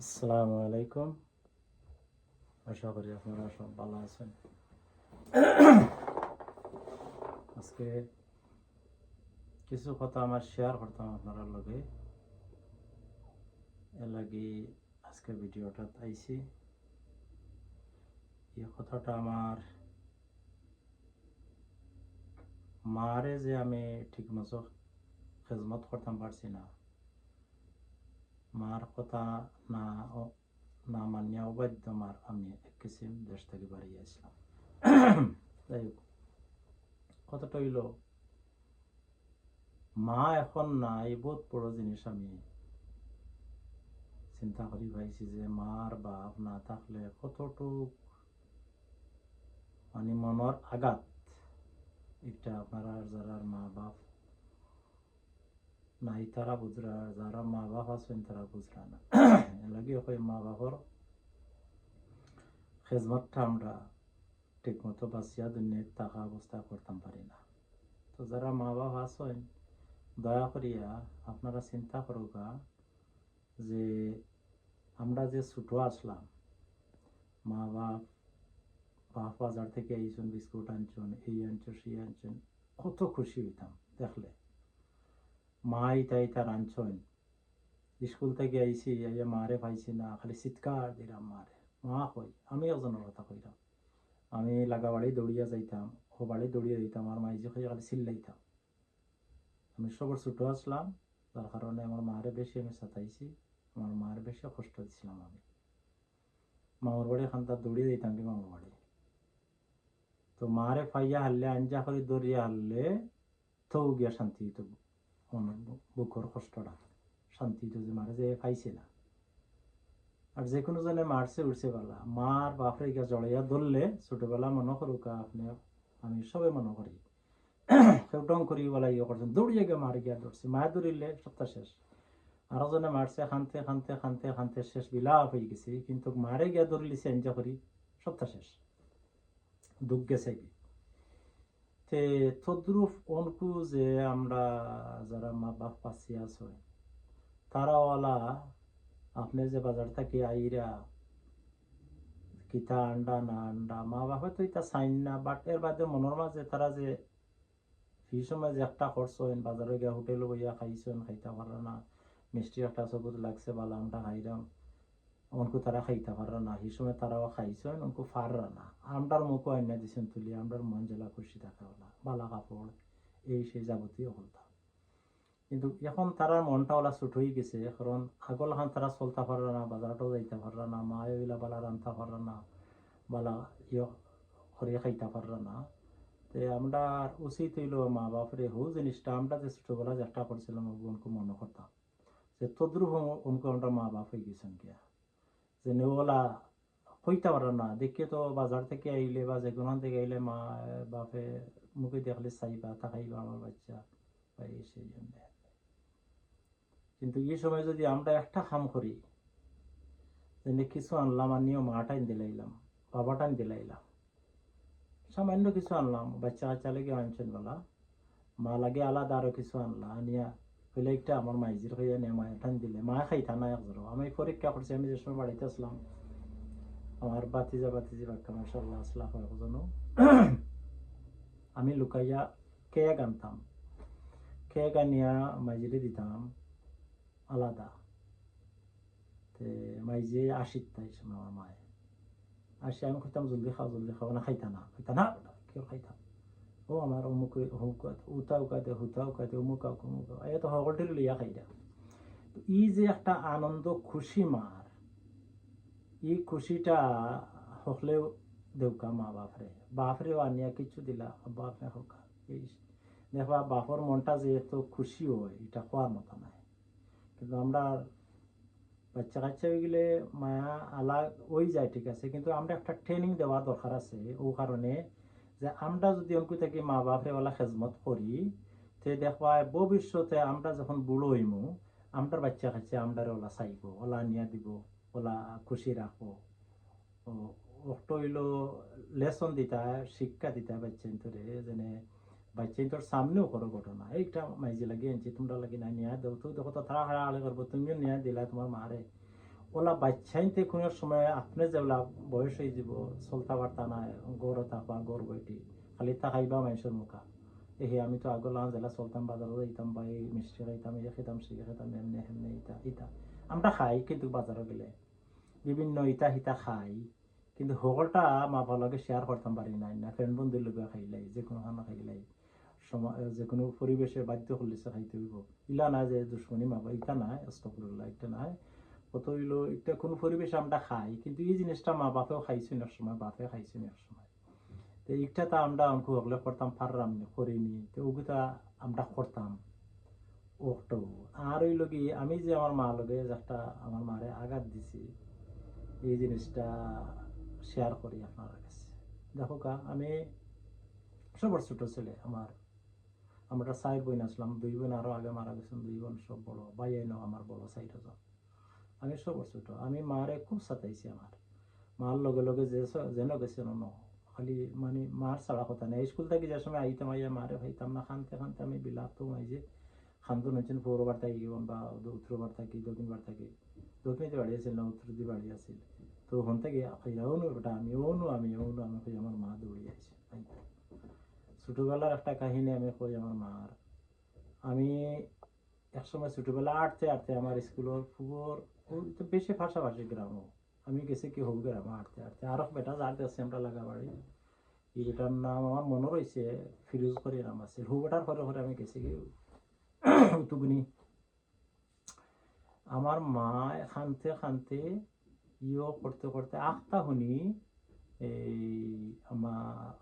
আসসালামু আলাইকুম। আশা করি আপনারা সব ভালো আছেন। আজকে কিছু কথা আমার শেয়ার করতাম আপনার লগে, এর লাগি আজকে ভিডিওটা আইছি। এই কথাটা আমার মারে যে আমি ঠিক মতো খেজমত করতাম পারছি না, মার কথা না না মানিয়া অবাধ্য মার আমি এক কিসিম দেশ থেকে বাড়িয়ে আসলাম। যাই হোক, কথাটা হইল মা এখন নাই, বহুত বড় জিনিস আমি চিন্তা করি পাইছি যে মার বাপ না থাকলে কতটুক মানে মনের আঘাত। এটা আপনারা যারা মা বাপ নাই তারা বুঝরা, যারা মা বাপ আছেন তারা বুঝরা না। এলাকি মা বাপর খেজমতটা আমরা ঠিক মতো বাঁচিয়া দুনিয়া থাকা অবস্থা করতাম পারি না। তো যারা মা বাপ আছেন দয়া করিয়া আপনারা চিন্তা করুকা যে আমরা যে ছোট আসলাম, মা বাপ বাপ বাজার থেকে আইসুন, বিস্কুট আনছেন, এই আনছেন সেই আনছেন, কত খুশি হইতাম দেখলে। মা ইতাই তার আনছেন, স্কুল থেকে আইসি আইয়া মারে পাইছি না, খালি চিৎকার দিলাম মারে, মা কই। আমি একজনের কথা কইলাম, আমি লাগা বাড়ি দৌড়িয়া যাইতাম, ও বাড়ি দৌড়িয়া দিতাম, আর মাইজে খাই খালি চিল্লাইতাম। আমি সবার ছোট আসলাম, তার কারণে আমার মারে বেশি আমি সাতাইছি, আমার মার বেশি কষ্ট দিছিলাম আমি। মামার বাড়ি খান্তার দৌড়িয়ে দিতাম কি মামার বাড়ি। তো মারে ফাইয়া হারলে, আঞ্জা করে দৌড়িয়া হারলে তো গিয়া শান্তি হইতো, বুকর কষ্টটা শান্তি হইতো যে মারে যে পাইছে না। আর যে কোনো জনে মারছে উঠছে বেলা, মার বাপরে গিয়া জড়াইয়া ধরলে ছোটবেলা মনে করুকা আপনি, আমি সবে মনে করি কেউ টং করি বলা ইয়ে করছেন, দৌড়িয়ে গিয়ে মারে গিয়া ধরছে, মায়ে ধরিলে সপ্তাহ শেষ। আরো জনে মারছে, খানতে খানতে খানতে খানতে শেষ বিলাপ হয়ে গেছে, কিন্তু মারে গিয়া ধরলিছে এনজা করি সপ্তাহ শেষ, দুঃখ গেছে কি। তে তদ্রুপ অনকু যে আমরা যারা মা বাপ পাচ্ছি আছে তারাওয়ালা আপনি যে বাজার থেকে আইরা কিতা আন্ডা না আন্ডা মা বাপে তো এটা চাইন না, বাট এর বাদে মনের মাঝে তারা যে সেই সময় যে একটা করছেন, বাজারে গিয়া হোটেলে বইয়া খাইছেন, খাইতে পারে না, মিষ্টি একটা সবুজ লাগছে বালা আমরা খাইলাম, অনকু তারা খাইতে পারে না, সেই সময় তারাও খাইছেন, অনকু পাররা না, আমরার মুখও আইনা দিছেন তুলি, আমরার মন জেলা খুশি থাকে ওলা বালা কাপড় এই সেই যাবতীয় হলতা। কিন্তু এখন তারা মনটা ওলা ছুট হয়ে গেছে, কারণ আগল খান তারা চলতে পারে না, বাজারটাও যাইতে পারে না, মা ওইলা বালা রানতে পারে না, বালা ইয়ে করে খাইতে পারে না। তে আমরা উচিত হইল মা বাপরে হো জিনিসটা আমরা যে ছোটবেলা চেষ্টা করছিলাম উনকু মনে করতাম যে তদ্রুপ উনকু আমরা মা বাপ হয়ে গেছেন গিয়া, যে ওলা হইতে পারে না দেখে তো বাজার থেকে আইলে বা যে কোনো থেকে আইলে মা বাপে মুখে দেখলে চাইবা তাকাইবা আমার বাচ্চা বা এই সেই জন্য। কিন্তু এই সময় যদি আমরা একটা কাম করি, যে কিছু আনলাম, আনিও মাটাইন দিলাইলাম, বাবাটাইন দিলাইলাম, সামান্য কিছু আনলাম, বাচ্চা কাচ্চা লেগে আনছেন বলা, মা লাগে আলাদা আরো কিছু আনলা, আনিয়া হইলে একটা আমার মাইজির হইয়া নিয়ে মায়ের টান দিলে মা খাইতা না একজোর। আমি পরীক্ষা করছি, আমি যে সময় বাড়িতে আসলাম, আমার বাতিজা বাক্কা মাশাআল্লাহ আসলা কয়েকজনও, আমি লুকাইয়া কেক আনতাম, কেক আনিয়া মাইজিরে দিতাম আলাদা। তে মাইজে আসিত তাই সময় আমার মায়ে আসি, আমি কইতাম জলদি খাও না, খাইতা না, খাইতা না কেউ খাইতাম। ও আমার অমুক উতা উকাতে হুতা উকাতে অমুক অমুক এ তো সকলটির লইয়া খাইতা। ই যে একটা আনন্দ খুশি মার, এই খুশিটা হকলেও দেউকা মা বাপরে, বাপরেও আনিয়া কিছু দিলা বাপরে হোকা, এই দেখবা বাপর মনটা যে এত খুশি হয় এটা হওয়ার মতো নাই। কিন্তু আমরা বাচ্চা কাচ্চা হয়ে গেলে মায়া আলাগ ওই যায় ঠিক আছে, কিন্তু আমরা একটা ট্রেনিং দেওয়া দরকার আছে ও কারণে যে আমরা যদি অঙ্কু থেকে মা বাপরে ওলা খেজমত করি, তে দেখবা ভবিষ্যতে আমরা যখন বুড়ো হইমু, আমরা বাচ্চা কাচ্চা আমরা ওলা চাইব, ওলা নিয়া দিব, ওলা খুশি রাখবো। ওটা হইল লেসন দিতা, শিক্ষা দিতা বাচ্চাইন্তরে, যেনে বাচ্চাইন্তর সামনেও করো ঘটনা, এইটা মাইজি লাগে আনছি তোমরা লাগে না নিয়া দেও, তো দেখো তো তারা হারা আলে করবো, তুমিও নিয়া দিলা তোমার মারে, ওলা বাচ্চাইতে কোনো সময় আপনি যেগুলা বয়স হয়ে যাব চলতা পারতা না গড় থাকবা গড় বইটি খালি থাকাইবা মানুষের মুখা এই আমি তো আগলা জেলা চলতাম বাজারও যাইতাম বা এই মিষ্টি খাইতাম এই খেতাম সেই খেতাম এমনি হেমনি ইটা ইটা আমরা খাই কিন্তু বাজারও গেলে বিভিন্ন ইটা হিতা খাই কিন্তু সকলটা মা বাবাকে শেয়ার করতাম পারি নাই না ফ্রেন্ড বন্ধুর লগে খাইলাই যে কোনো খানা খাইলাই সময় যে কোনো পরিবেশে বাধ্য করলিছে খাইতে হইব ইলা না যে দুশ্মনী মা বাবা ইটা নাই আস্তফুল্লাহ ইটা নাই কত হইলো এটা কোনো পরিবেশে আমরা খাই কিন্তু এই জিনিসটা মা বাপেও খাইছি এক সময় বাপে খাইছি এক সময় তো এইটা তা আমরা অঙ্ক হগলে করতাম পারলাম না করিনি তো ওগুলা আমরা করতাম ওটো আর হইল কি আমি যে আমার মা লগে একটা আমার মারে আঘাত দিছি এই জিনিসটা শেয়ার করি আপনার কাছে দেখো কা আমি সবার ছোট ছেলে আমরা 4 বোন আসলাম 2 বোন আরো আগে মারা গেছেন 2 বোন সব বড় ভাই এনো আমার বড় 4 জন আমি সবার ছোট আমি মারে খুব সাতাইছি আমার মার লগে লগে যে যেন গেছে ন খালি মানে মার ছাড়া কথা নেই স্কুল থেকে যে সময় আইতাম আইয়া মারে ভাইতাম না খানতে খানতে আমি বিলাপতো মাই যে খানতো নচ্ছেন পৌরবার থাকি বা উত্তরবার থাকি দক্ষিণবার থাকি দক্ষিণে বাড়ি আছিল না উত্তর দিয়ে বাড়ি আছিল তো ওখান থেকে খাইয়াও নো ওটা আমি কই আমার মা দৌড়ি আছে ছোটবেলার একটা কাহিনী আমি কই আমার মার আমি একসময় ছোটবেলা আটতে আটতে আমার স্কুলের ফুবর তো বেশি পাশাপাশি গ্রাম আমি গেছি কি হোক গ্রাম আটতে আটতে আরো বেটা যাতে আছে আমরা লাগা বাড়ি এই বেটার নাম আমার মনে রয়েছে ফিরোজ করে নাম আছে হু বেটার ঘরে ঘরে আমি গেছি কি তুগুনি আমার মা খানতে খানতে ইয়ে করতে করতে আখতা শুনি এই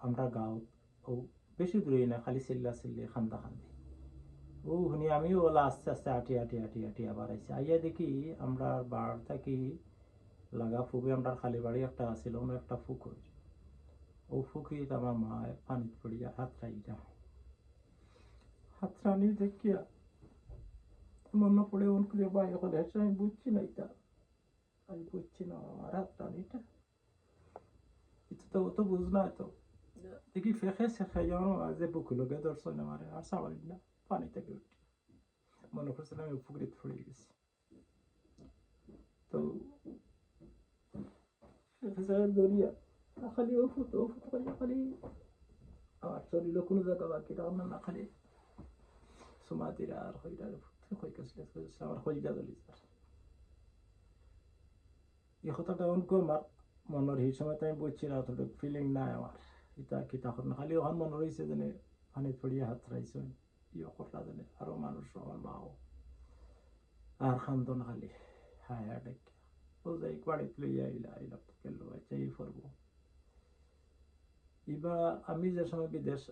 আমরা গাঁৱত বেশি দূরে না খালি চিল্লা চিল্লি খান্দা খান্দি ও শুনি আমি ওলা আস্তে আস্তে আটি আবার আইসি আইয়া দেখি আমরা বার থাকি লাগা ফুকে আমরা খালি বাড়ি একটা আছিল একটা ফুকুর ও ফুকিত আমার মা পানিত পড়িয়া হাতরানি দেখিয়া মনে পড়ে অন করে বাই করে আমি বুঝছি না এটা আমি বুঝছি না আমার হাতরানিটা এটা তো ও তো বুঝ না তো দেখি ফেঁকে শেখে যেমন যে বুকু লোকে দর্শন আমার আর সাবানি না পানি থেকে উঠি মনে করছিলাম আমি পুকুরিত পড়ে গেছি তো দরিয়া খালি ও ফুটো খালি আমার শরীর কোনো জায়গা বাকি রান্না না খালি সুমাতিরা আর হইরার হয়ে গেছিল আমার হইয়া জ্বলি এই কথাটা অনকো আমার মনের সেই সময় আমি বুঝছি না অতটুকু ফিলিং নাই আমার ইটা কি তখন খালি ওখান মনে রয়েছে যেন পানি পড়িয়া হাত রাইছেন ইয়ে করলা জানে আরো মানুষ আমার মাও আর খান্দন খালি হায় হায় ডেকে ও যাই বাড়িতে লইয়া আইলা গেল চাই পড়বো এবার আমি যে সময় বিদেশ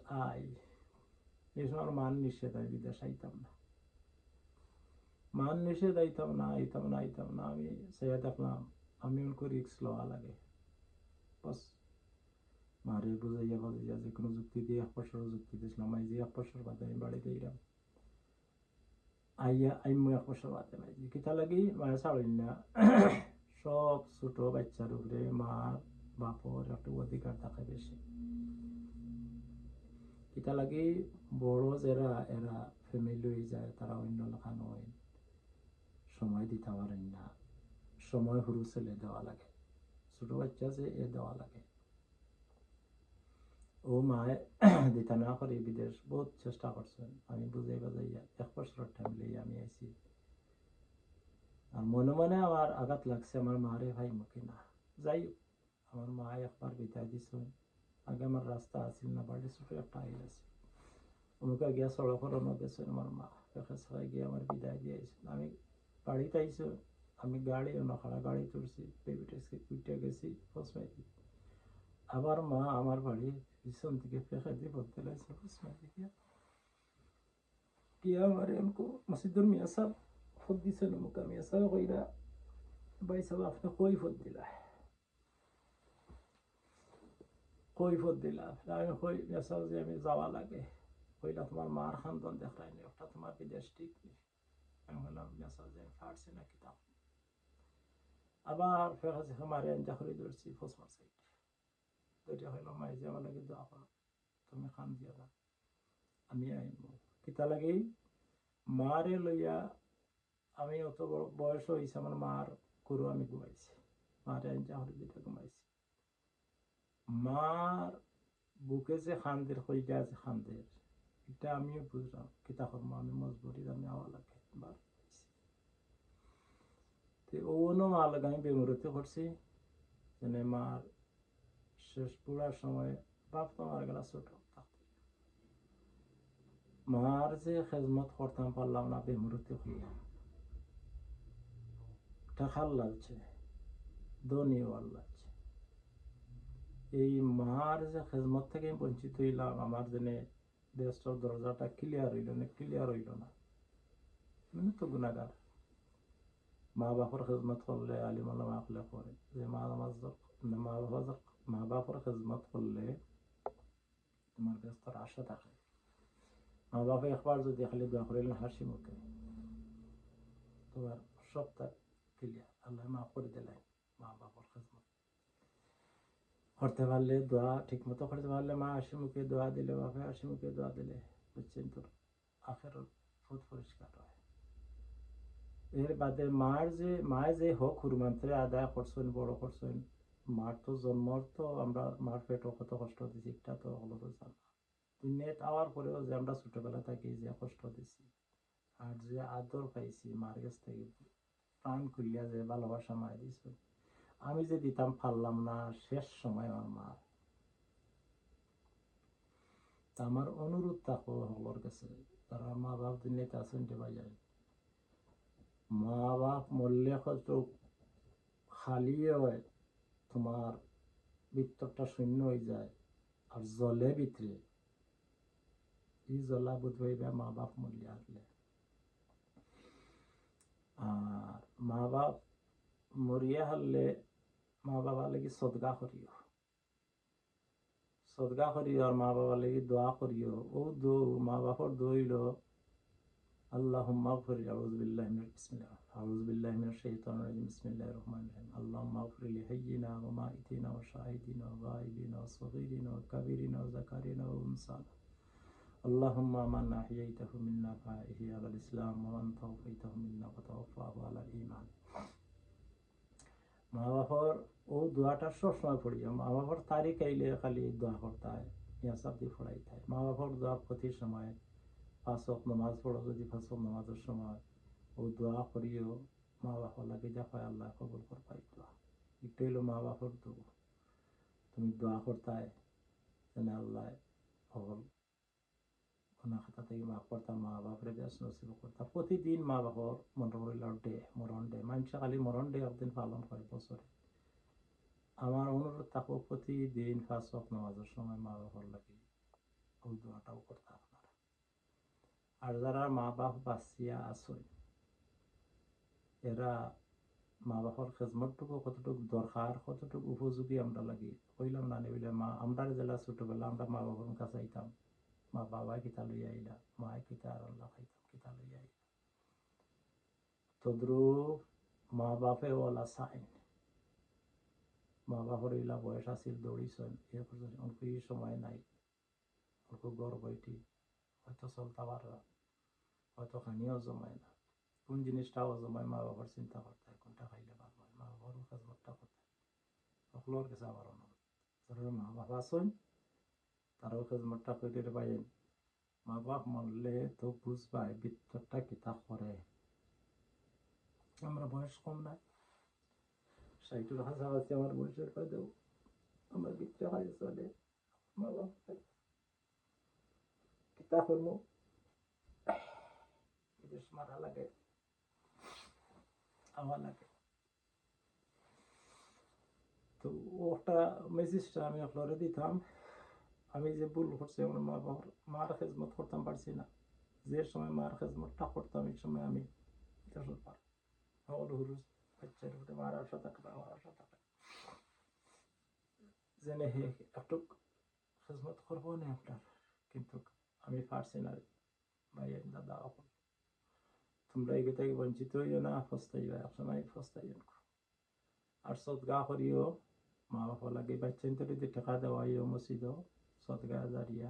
এই সময় মান নিষেধ আমি বিদেশ আইতাম না মান নিষেধ আইতাম না আমি সেয়া দেখলাম আমি উনকো রিক্স লওয়া লাগে বাস মারে বুঝাইয়া যে কোনো যুক্তি দিয়ে 1 বছর যুক্তি দিয়েছিলাম আমি যে 1 বছর বাদে আমি বাড়িতে এলাম আইয়া আইমু 1 বছর বাদে নাই কিতা লাগি মায়া ছাড়িন না সব ছোট বাচ্চার উপরে মা বাপর একটা অধিকার থাকে বেশি কিতা লাগি বড় যারা এরা ফ্যামিলি হয়ে যায় তারা অন্য লেখা নয় সময় দিতে পারেন না সময় সরু ছেলে দেওয়া লাগে ছোট বাচ্চা যে এ দেওয়া লাগে ও মায়ে দিতা না করে বিদেশ বহুত চেষ্টা করছেন আমি বুঝাই বাজাইয়া 1 বছর টাইম লইয়া আমি আইছি আর মনে মনে আমার আঘাত লাগছে আমার মারে ভাই মুখে না যাই আমার মা একবার বিদায় দিছেন আগে আমার রাস্তা আছিল না বাড়ি ছোট একটা আইল আছে ওকে গিয়া সড়করণও গেছেন আমার মা সবাই গিয়ে আমার বিদায় দিয়েছেন আমি বাড়িতে আইসো আমি গাড়ি নখাড়া গাড়ি তুলছি বেবিটাকে উঠে গেছি ফসমাইতি আবার মা আমার বাড়ি পিছন থেকে ফেঁকে দিয়ে বলতে লাগছে ফসমাইতি গিয়া আমার উनको মসজিদুর মিয়া সাহেব খুদ দিছেন মুখা মিয়া সাহেব কইরা ভাই সাহেব আপনি কৈফত দিলা আমি কই মিয়া সাহেব যে আমি যাওয়া লাগে কইলা তোমার মার খানদন দেখায়নি ওটা তোমার বিদেশ ঠিক নেই আমি বললাম মিয়া সাহেব যে আমি পারছি না কিতাব আবার ফেঁকা মারে আঞ্জা করে ধরছি ফসমার সাইড দুইটা হইল মাই যে আমার লাগে দোয়া করো তুমি খান দিয়া না আমি আইনবো কিতা লাগি মারে লইয়া আমি অত বড় বয়স হয়েছে আমার মার করু আমি ঘুমাইছি, মারে আইনটা হরে দিটা ঘুমাইছি। মার বুকে যে খান্দের কইটা আছে খান্দের, এটা আমিও বুঝলাম কিতা করবো, আমি মজবুরির আমি আওয়া লাগে বার ওনো মা লাগে আমি বেমুরতি করছি। যেন মার শেষ পুরার সময় বাপ তো মারা গেল ছোট থাকতে, মার যে খেজমত করতাম পারলাম না, বেমুরতি করলাম টাকার লাগছে, ধনী হওয়ার লাগছে। এই মার যে খেজমত থেকে বঞ্চিত হইলাম, আমার জেনে দেশের দরজাটা ক্লিয়ার হইল না, ক্লিয়ার হইল না, মানে তো গুণাগার। মা বাপর খেজমত করলে আলিম আলমা আকলে করে যে মা বাপর খেজমত করলে তোমার ব্যস্তর আশা থাকে। মা বাপে একবার যদি খালি দোয়া করিলেন হাসি মুখে, তোমার সবটা ক্লিয়ার, আল্লাহ মাফ করে দিলেন। মা বাপর খেজমত করতে পারলে, দোয়া ঠিক মতো করতে পারলে, মা হাসি মুখে দোয়া দিলে, বাপে হাসি মুখে দোয়া দিলে, বুঝছেন তোর আখের বহুত পরিষ্কার হয়। এর বাদে মায়ের যে হক হুরমান্ত্রে আদায় করছেন, বড় করছেন, মার তো জন্মর তো আমরা মার পেটও কত কষ্ট দিছি, এটা তো হলো তো জানা। দুনিয়াতে আওয়ার পরেও যে আমরা ছোটবেলা থাকি যে কষ্ট দিছি আর যে আদর পাইছি মার কাছ থেকে, প্রাণ খুলিয়া যে ভালোবাসা মায় দিছ, আমি যে দিতাম পারলাম না শেষ সময় আমার মা। তা আমার অনুরোধ থাকো হলোর কাছে, তারা মা বাপ দুনিয়াতে আছেন দেবা যায়, মা বাপ মরলে হয়তো খালি হয়, তোমার ভিতরটা শূন্য হয়ে যায় আর জলে ভিতরে এই জলা বোধ হইবে মা বাপ মরলে আসলে। আর মা বাপ মরিয়া হারলে মা বাবা লাগি সদগা করিও, সদগা করিও, আর মা বাবা লাগি দোয়া করিও। ও দো মা বাপর দইল আল্লাহুম্মা গফির, আউযু বিল্লাহি মিনাশ বিসমিল্লাহ, আউযু বিল্লাহি মিনাশ শাইতানির রাজিম, বিসমিল্লাহির রহমানির রহিম, আল্লাহুম্মা গফির লিহাইয়িনা ওয়া মাইতিনা ওয়া শাহিদিনা ওয়া গায়িবিনা ওয়া সগীরিনা ওয়া কাবীরিনা ওয়া যাকারিনা ওয়া উনসানা, আল্লাহুম্মা মান আহইয়াইতাহু মিন্না ফাআহইহি আলাল ইসলাম ওয়া মান তাওফাইতাহু মিন্না ফাতাওফাহু আলাল ঈমান। মা বাবার ও দোয়াটা সবসময় পড়িও। মা বাবার তারিখ আইলে খালি দোয়া করতে হয়, ইয়াসাব দিয়ে পড়াইতে হয়। মা বাবার দোয়া প্রতি সময়, পাঁচ ওয়াক্ত নামাজ পড়ো যদি পাঁচ ওয়াক্ত নামাজের সময় ও দোয়া করিও, মা বাবা লাগে দেখো আল্লাহ কবুল করবাই দোয়া। এটা হইলো মা বাবার দোয়া, তুমি দোয়া করতে হয় যেন আল্লাহ কবুল গুনাহ খাতা থেকে মাফ করতাম, মা বাপরে বেশ নসিব করতাম। প্রতিদিন মা বাবার মরণ ডে মানুষে খালি মরণ ডে একদিন পালন করে বছরে। আমার অনুরোধ থাকবো প্রতিদিন পাঁচ ওয়াক্ত নামাজের সময় মা বাবার লাগে ওই দোয়াটাও করতে আপনারা। আর যারা মা বাপ বাঁচিয়া আসেন, এরা মা বাবার খেজমতটুকু কতটুকু দরকার, কতটুকু উপযোগী আমরা লাগি কইলাম না নিবিলে। মা আমরা জেলা ছোটবেলা আমরা মা বাবার কাছে আইতাম, মা বাবাই কিতা লইয়া আইলা, মায় কিতা আর আল্লাহ খাইতাম কিতা লইয়া আইলা। তদ্রুপ মা বাপে ওলা সাইন, মা বাপর ইলা বয়স আসিল দৌড়িছেন, এ পর্যন্ত অল্প সময় নাই, অল্প গর্ব এটি হয়তো চলতে পারে, হয়তো খানিও জমায় না। কোন জিনিসটাও জমায় মা বাবার চিন্তা করতে হয়, কোনটা খাইলে ভালো হয়, মা বাবারও খেজমতটা করতে হয়। সকলের কাছে আমার অনুরোধ, যারা মা বাবা আছেন তারাও খেজমতটা করে পাইন। মা বাপ মরলে তো বুঝবাই ভিতরটা কিতা করে। আমরা বয়স কম নাই, 60-এর কাছাকাছি আমার বয়সের কাছেও আমার ভিতরে হয় চলে। মা বাপ কিতা করবো, বিদেশ মারা লাগে, আমার লাগে। তো ওটা মেসেজটা আমি আপনারা দিতাম, আমি যে ভুল করছি আমার মা বাবার মার খেজমত করতাম পারছি না, যে সময় মার খেজমতটা করতাম এই সময় আমি দেশের পার হল হুরুজ বাচ্চার উপরে মার আশা থাকবে, আমার আশা থাকবে জেনে হে একটু খেজমত করবো না আপনার, কিন্তু আমি পারছি না। ভাই দাদা তোমরা এগে থেকে বঞ্চিত হইও না, ফস্তাইবা একসময় ফস্তাইও। আর সদগা করিও, মা বাবা লাগে বাচ্চা যদি টাকা দেওয়াইও মসজিদ সদগা জারিয়া,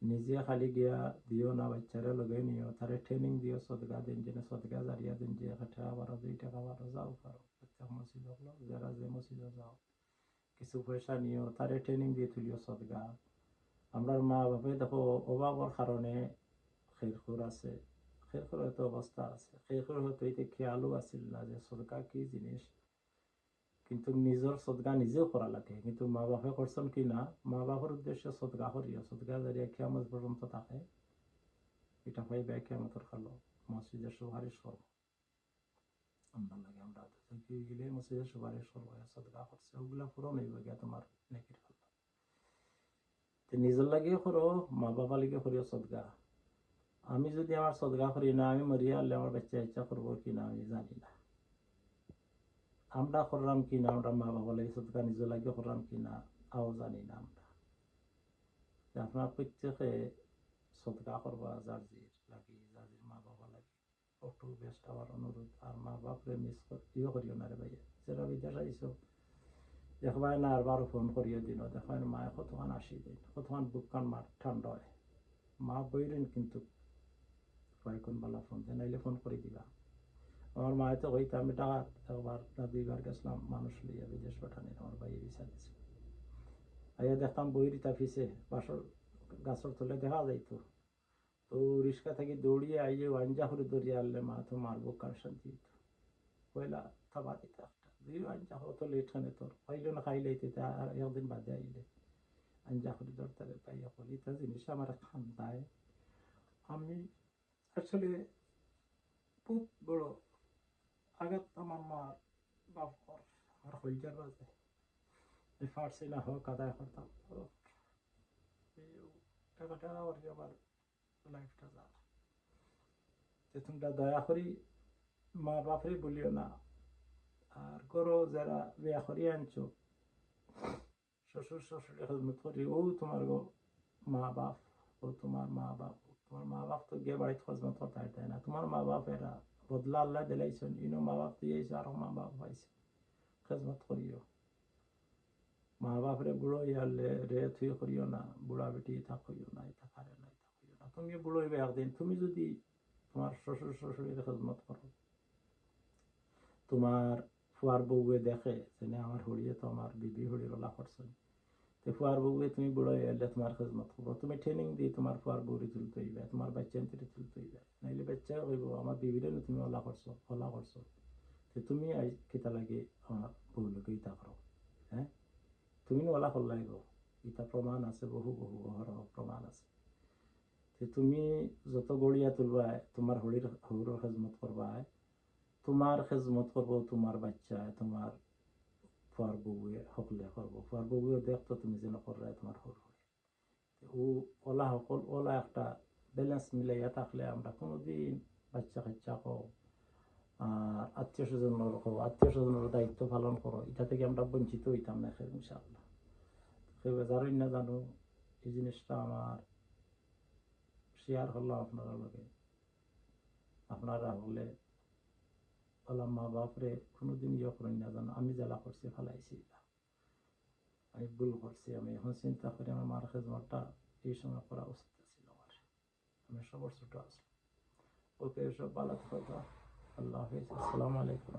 নিজে খালি গিয়া দিও না, বাচ্চারা লগে নিও, তারে ট্রেনিং দিও, সদকা দিন, যেন সদকা জারিয়া দিন, যে 1 টাকা বারো 2 টাকা বারো যাও পারো প্রত্যেক মসজিদ হলো, যারা যে মসজিদে যাও কিছু পয়সা নিও, তারে ট্রেনিং দিয়ে তুলিও সদকা। আমরা মা বাপে দেখো অভাবের কারণে খেরখুর আছে, খেরখুর হয়তো অবস্থা আছে, খেরখুর হয়তো এতে খেয়ালও আসিল না যে সদকা কি জিনিস, কিন্তু নিজের সদকা নিজেও করা লাগে, কিন্তু মা বাপে করছেন কি না, মা বাবার উদ্দেশ্যে সদকা করিও, সদকা জারিয়া কিয়ামত পর্যন্ত থাকে, এটা পাইবে কিয়ামতের কালো মসজিদের সুপারিশ করবো আমরা লাগে, আমরা কি গেলে মসজিদের সুপারিশ করবো, সদকা করছে ওগুলা পূরণ হইবে গিয়া তোমার নেকির ফল। নিজের লাগিও করো, মা বাবা লাগিও করিও সদকা। আমি যদি আমার সদকা করি না, আমি মরিয়া হলে আমার বাচ্চা ইচ্ছা করবো কিনা আমি জানি না, আমরা করলাম কিনা, আমরা মা বাবা লাগে সদকা নিজের লাগিও করলাম কিনা তাও জানি না আমরা। আপনার প্রত্যেকে সদকা করবা যার জির লাগি, যার জির মা বাবা লাগি, একটু বেস্ট আমার অনুরোধ। আর মা বাপরে মিস ইয়ে করিও না রে ভাইয়া, যারা বিদেশ আইসো দেখবাই না, আর বারো ফোন করিও দিন, দেখবেন মায়ে কতক্ষণ আসি দিন, কতক্ষণ বুকখান মার ঠান্ডা হয়, মা বইলেন কিন্তু কয়েকক্ষণ বেলা ফোন দেয়, নাইলে ফোন করে দিবা। আমার মায়ে তো হইতে আমি টাকা একবার না 2বার গেছিলাম মানুষ লইয়া বিদেশ পাঠানি, আমার ভাইয়ে বিচার দিছিল, আইয়া দেখতাম বই রিতা ফিসে বাসর গাছর তলে দেখা যাইতো, তো রিক্সা থেকে দৌড়িয়ে আইয়ে আঞ্জা করে দৌড়িয়ে আনলে মা তো মারবো কার শান্তি হইতো, পয়লা থাবা দিতে একটা দুই আঞ্জা হতো লেট খানে তোর পাইলো না খাইলে আর একদিন বাদে আইলে আঞ্জা করে দরকারে পাইয়া বলি, তা জিনিস আমার খান্দায় আমি আসলে খুব বড় আঘাত আমার মার বাপর, আমার হইজার বাজে ফার্সি না হোক আদায় করতাম টাকাটা আমার লাইফটা যার, তোমরা দয়া করি মা বাপরে বলিও না, আর করো যারা বিয়া করিয়ে আনছো শ্বশুর শাশুড়ি খেদমত করি, ও তোমার গো মা বাপ, ও তোমার মা বাপ, তোমার মা বাপ তো গিয়ে বাড়িতে খেদমত করতে হয় না, তোমার মা বাপ এরা বদলা আল্লাহ দিলাইছেন, ইনো মা বাপ দিয়েছে আরো মা বাপ পাইছে, খেদমত করিও। মা বাপরে বুড়ো ইয়ারলে রে থুই করিও না, বুড়া বেটি থাকইও না, এটা কারে নাই থাকইও না, তুমি বুড়ো হইবে একদিন, তুমি যদি তোমার শ্বশুর শাশুড়ির খেদমত করো, তোমার ফুয়ার বউয়ে দেখে যে আমার হড়িয়ে তো আমার বিবি হড়ির ওলা করছেন, তো ফুয়ার বউয়ে তুমি বুড়ো এলে তোমার খেদমত করবো, তুমি ট্রেনিং দিয়ে তোমার ফুয়ার বউরে তুলতে হইবে, তোমার বাচ্চা এনতে তুলতে হইবে, নাইলে বাচ্চা হইব আমার বিবিরে তুমি ওলা করছো ওলা করছো, তো তুমি কিতা লাগে আমার বউ লোকে ইতা করো, হ্যাঁ তুমি ওলা করলাই গো, ইতা প্রমাণ আছে, বহু বহু অহরহ প্রমাণ আছে, যে তুমি যত গড়িয়া তুলবা তোমার হড়ির হৌর খেজমত করবা, তোমার খেজমত করবো তোমার বাচ্চা, তোমার ফুয়ার বউয়ে সকলে করবো, ফুয়ার বউয়ে দেখতো তুমি যেন করলে তোমার হর ও ওলা সকল ওলা একটা ব্যালেন্স মিলাইয়া থাকলে আমরা কোনোদিন বাচ্চা কাচ্চা হোক আর আত্মীয় স্বজনের হোক, আত্মীয় স্বজনের দায়িত্ব পালন করো, এটা থেকে আমরা বঞ্চিত হইতাম না ইনশাআল্লাহ। যারই না জানো এই জিনিসটা আমার শেয়ার করলাম আপনারা লগে, আপনারা হলে বললাম মা বাপরে কোনোদিন ইয়ে করেন না জানো, আমি জ্বালা করছি ফেলাইছি, আমি ভুল করছি, আমি এখন চিন্তা করি আমার মার খেজমতটা এই সময় করা উচিত ছিল আমার, আমি সবার ছোট আছি। ওকে, সব ভালো থাকো, আল্লাহ হাফিজ, আসসালামু আলাইকুম।